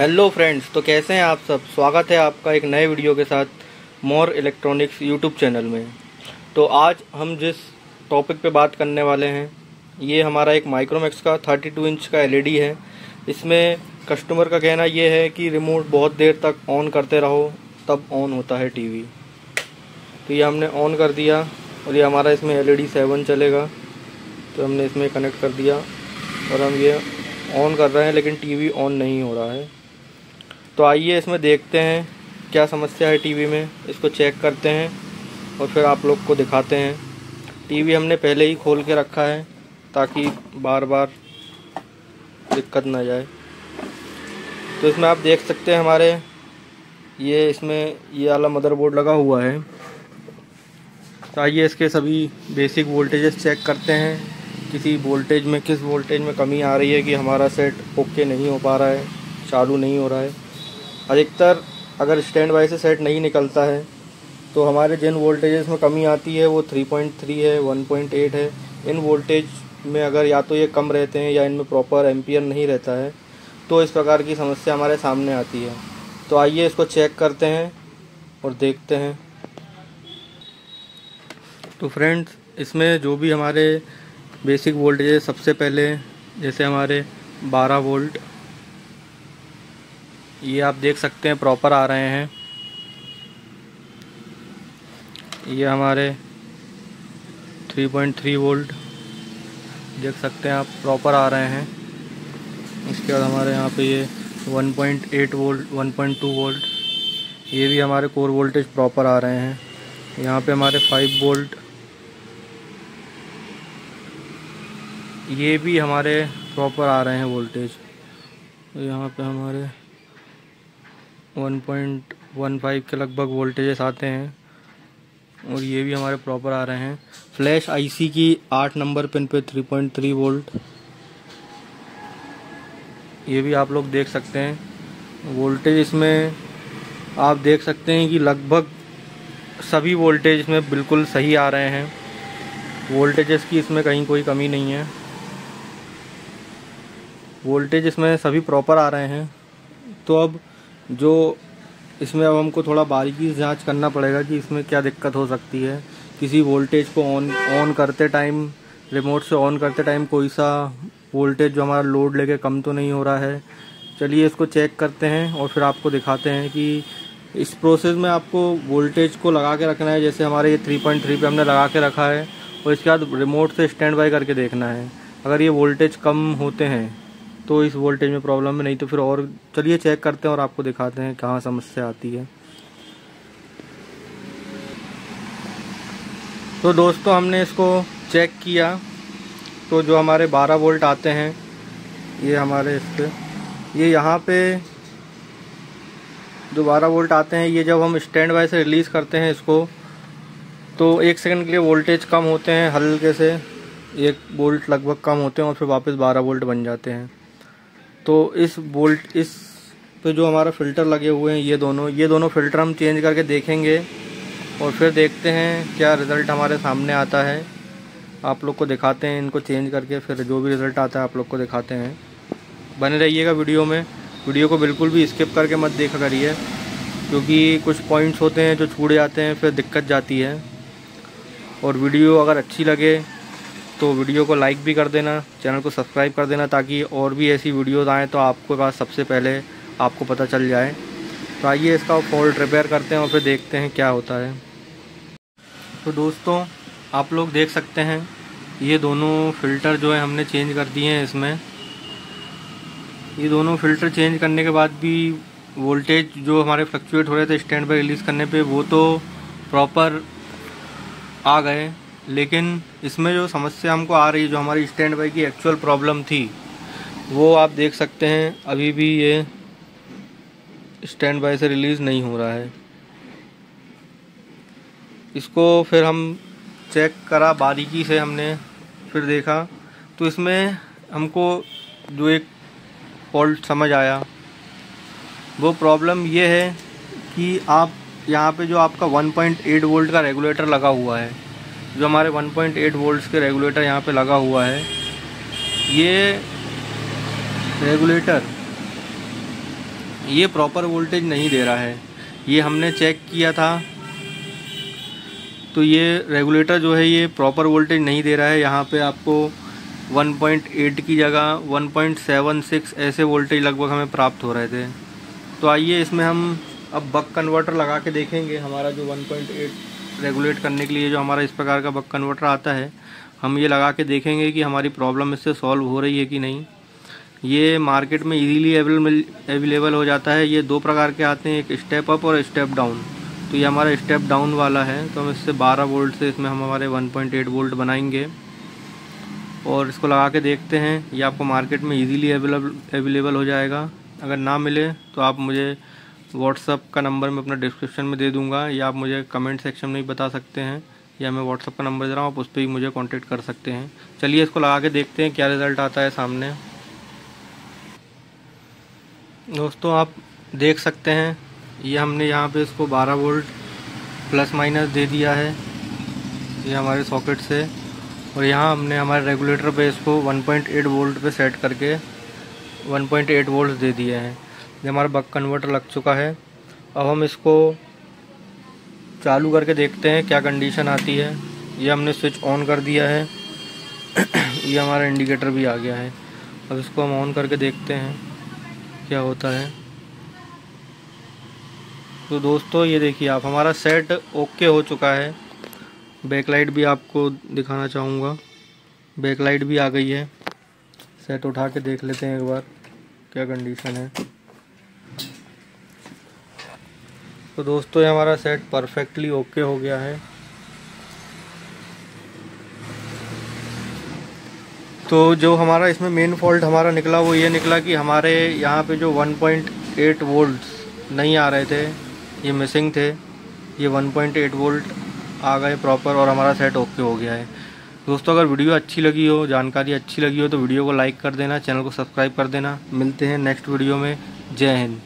Hello friends, तो कैसे हैं आप सब। स्वागत है आपका एक नए वीडियो के साथ मोर इलेक्ट्रॉनिक्स यूट्यूब चैनल में। तो आज हम जिस टॉपिक पे बात करने वाले हैं, ये हमारा एक माइक्रोमैक्स का 32 इंच का एलईडी है। इसमें कस्टमर का कहना ये है कि रिमोट बहुत देर तक ऑन करते रहो तब ऑन होता है टीवी। तो ये हमने ऑन कर दिया और ये हमारा इसमें एलईडी 7 चलेगा। तो हमने इसमें कनेक्ट कर दिया और हम ये ऑन कर रहे हैं, लेकिन टीवी ऑन नहीं हो रहा है। तो आइए इसमें देखते हैं क्या समस्या है टीवी में, इसको चेक करते हैं और फिर आप लोग को दिखाते हैं। टीवी हमने पहले ही खोल के रखा है ताकि बार बार दिक्कत ना जाए। तो इसमें आप देख सकते हैं हमारे इसमें ये वाला मदरबोर्ड लगा हुआ है। तो आइए इसके सभी बेसिक वोल्टेजेस चेक करते हैं। किस वोल्टेज में कमी आ रही है कि हमारा सेट ओके नहीं हो पा रहा है, चालू नहीं हो रहा है। अधिकतर अगर स्टैंड बाय से सेट नहीं निकलता है तो हमारे जिन वोल्टेजेस में कमी आती है वो 3.3 है, 1.8 है। इन वोल्टेज में अगर या तो ये कम रहते हैं या इनमें प्रॉपर एम्पियर नहीं रहता है तो इस प्रकार की समस्या हमारे सामने आती है। तो आइए इसको चेक करते हैं और देखते हैं। तो फ्रेंड्स, इसमें जो भी हमारे बेसिक वोल्टेज सबसे पहले जैसे हमारे 12 वोल्ट ये आप देख सकते हैं प्रॉपर आ रहे हैं। ये हमारे 3.3 वोल्ट देख सकते हैं आप प्रॉपर आ रहे हैं। इसके बाद हमारे यहाँ पे ये 1.8 वोल्ट, 1.2 वोल्ट ये भी हमारे कोर वोल्टेज प्रॉपर आ रहे हैं। यहाँ पे हमारे 5 वोल्ट ये भी हमारे प्रॉपर आ रहे हैं वोल्टेज। यहाँ पे हमारे 1.15 के लगभग वोल्टेजेस आते हैं और ये भी हमारे प्रॉपर आ रहे हैं। फ्लैश आईसी की 8 नंबर पिन पे 3.3 वोल्ट ये भी आप लोग देख सकते हैं। वोल्टेज इसमें आप देख सकते हैं कि लगभग सभी वोल्टेज इसमें बिल्कुल सही आ रहे हैं। वोल्टेजेस की इसमें कहीं कोई कमी नहीं है, वोल्टेज इसमें सभी प्रॉपर आ रहे हैं। तो अब इसमें हमको थोड़ा बारीकी से जांच करना पड़ेगा कि इसमें क्या दिक्कत हो सकती है। किसी वोल्टेज को ऑन करते टाइम, रिमोट से ऑन करते टाइम कोई सा वोल्टेज जो हमारा लोड लेके कम तो नहीं हो रहा है। चलिए इसको चेक करते हैं और फिर आपको दिखाते हैं कि इस प्रोसेस में आपको वोल्टेज को लगा के रखना है। जैसे हमारे ये 3.3 पे हमने लगा के रखा है और इसके बाद रिमोट से स्टैंड बाय करके देखना है। अगर ये वोल्टेज कम होते हैं तो इस वोल्टेज में प्रॉब्लम है, नहीं तो फिर और। चलिए चेक करते हैं और आपको दिखाते हैं कहाँ समस्या आती है। तो दोस्तों, हमने इसको चेक किया तो जो हमारे 12 वोल्ट आते हैं ये हमारे ये यहाँ पे जो 12 वोल्ट आते हैं, ये जब हम स्टैंड बाय से रिलीज़ करते हैं इसको तो 1 सेकंड के लिए वोल्टेज कम होते हैं, हल्के से 1 वोल्ट लगभग कम होते हैं और फिर वापस 12 वोल्ट बन जाते हैं। तो इस पे जो हमारा फ़िल्टर लगे हुए हैं ये दोनों फ़िल्टर हम चेंज करके देखेंगे और फिर देखते हैं क्या रिज़ल्ट हमारे सामने आता है। आप लोग को दिखाते हैं इनको चेंज करके, फिर जो भी रिज़ल्ट आता है आप लोग को दिखाते हैं। बने रहिएगा वीडियो में। वीडियो को बिल्कुल भी स्किप करके मत देखा करिए, क्योंकि कुछ पॉइंट्स होते हैं जो छूट जाते हैं, फिर दिक्कत जाती है। और वीडियो अगर अच्छी लगे तो वीडियो को लाइक भी कर देना, चैनल को सब्सक्राइब कर देना, ताकि और भी ऐसी वीडियोस आएँ तो आपके पास सबसे पहले आपको पता चल जाए। तो आइए इसका फॉल्ट रिपेयर करते हैं और फिर देखते हैं क्या होता है। तो दोस्तों, आप लोग देख सकते हैं ये दोनों फ़िल्टर जो है हमने चेंज कर दिए हैं। इसमें ये दोनों फ़िल्टर चेंज करने के बाद भी वोल्टेज जो हमारे फ्लक्चुएट हो रहे थे स्टैंड बाय रिलीज़ करने पे वो तो प्रॉपर आ गए, लेकिन इसमें जो समस्या हमको आ रही है, जो हमारी स्टैंड बाय की एक्चुअल प्रॉब्लम थी, वो आप देख सकते हैं अभी भी ये स्टैंड बाय से रिलीज़ नहीं हो रहा है। इसको फिर हम चेक करा बारीकी से, हमने फिर देखा तो इसमें हमको जो एक फॉल्ट समझ आया, वो प्रॉब्लम ये है कि आप यहाँ पे जो आपका 1.8 वोल्ट का रेगुलेटर लगा हुआ है, जो हमारे 1.8 वोल्ट्स के रेगुलेटर यहाँ पे लगा हुआ है, ये रेगुलेटर ये प्रॉपर वोल्टेज नहीं दे रहा है। ये हमने चेक किया था तो ये रेगुलेटर जो है ये प्रॉपर वोल्टेज नहीं दे रहा है। यहाँ पे आपको 1.8 की जगह 1.76 ऐसे वोल्टेज लगभग हमें प्राप्त हो रहे थे। तो आइए इसमें हम अब बक कन्वर्टर लगा के देखेंगे। हमारा जो 1.8 रेगुलेट करने के लिए जो हमारा इस प्रकार का बक कन्वर्टर आता है, हम ये लगा के देखेंगे कि हमारी प्रॉब्लम इससे सॉल्व हो रही है कि नहीं। ये मार्केट में इजीली अवेलेबल हो जाता है। ये दो प्रकार के आते हैं, एक स्टेप अप और स्टेप डाउन। तो ये हमारा स्टेप डाउन वाला है, तो हम इससे 12 वोल्ट से इसमें हम हमारे 1.8 वोल्ट बनाएंगे और इसको लगा के देखते हैं। ये आपको मार्केट में इजीली अवेलेबल हो जाएगा। अगर ना मिले तो आप मुझे व्हाट्सअप का नंबर मैं अपना डिस्क्रिप्शन में दे दूंगा, या आप मुझे कमेंट सेक्शन में भी बता सकते हैं, या मैं व्हाट्सअप का नंबर दे रहा हूँ, आप उस पर भी मुझे कांटेक्ट कर सकते हैं। चलिए इसको लगा के देखते हैं क्या रिज़ल्ट आता है सामने। दोस्तों आप देख सकते हैं ये हमने यहाँ पे इसको 12 वोल्ट प्लस माइनस दे दिया है ये हमारे सॉकेट से, और यहाँ हमने हमारे रेगुलेटर पे इसको 1.8 वोल्ट पे सेट करके 1.8 वोल्ट दे दिए हैं। ये हमारा बक कन्वर्टर लग चुका है। अब हम इसको चालू करके देखते हैं क्या कंडीशन आती है। ये हमने स्विच ऑन कर दिया है ये हमारा इंडिकेटर भी आ गया है। अब इसको हम ऑन करके देखते हैं क्या होता है। तो दोस्तों ये देखिए आप, हमारा सेट ओके हो चुका है। बैकलाइट भी आपको दिखाना चाहूँगा, बैकलाइट भी आ गई है। सेट उठा के देख लेते हैं एक बार क्या कंडीशन है। तो दोस्तों ये हमारा सेट परफेक्टली ओके हो गया है। तो जो हमारा इसमें मेन फॉल्ट हमारा निकला वो ये निकला कि हमारे यहाँ पे जो 1.8 वोल्ट्स नहीं आ रहे थे, ये मिसिंग थे। ये 1.8 वोल्ट आ गए प्रॉपर और हमारा सेट ओके हो गया है। दोस्तों अगर वीडियो अच्छी लगी हो, जानकारी अच्छी लगी हो तो वीडियो को लाइक कर देना, चैनल को सब्सक्राइब कर देना। मिलते हैं नेक्स्ट वीडियो में। जय हिंद।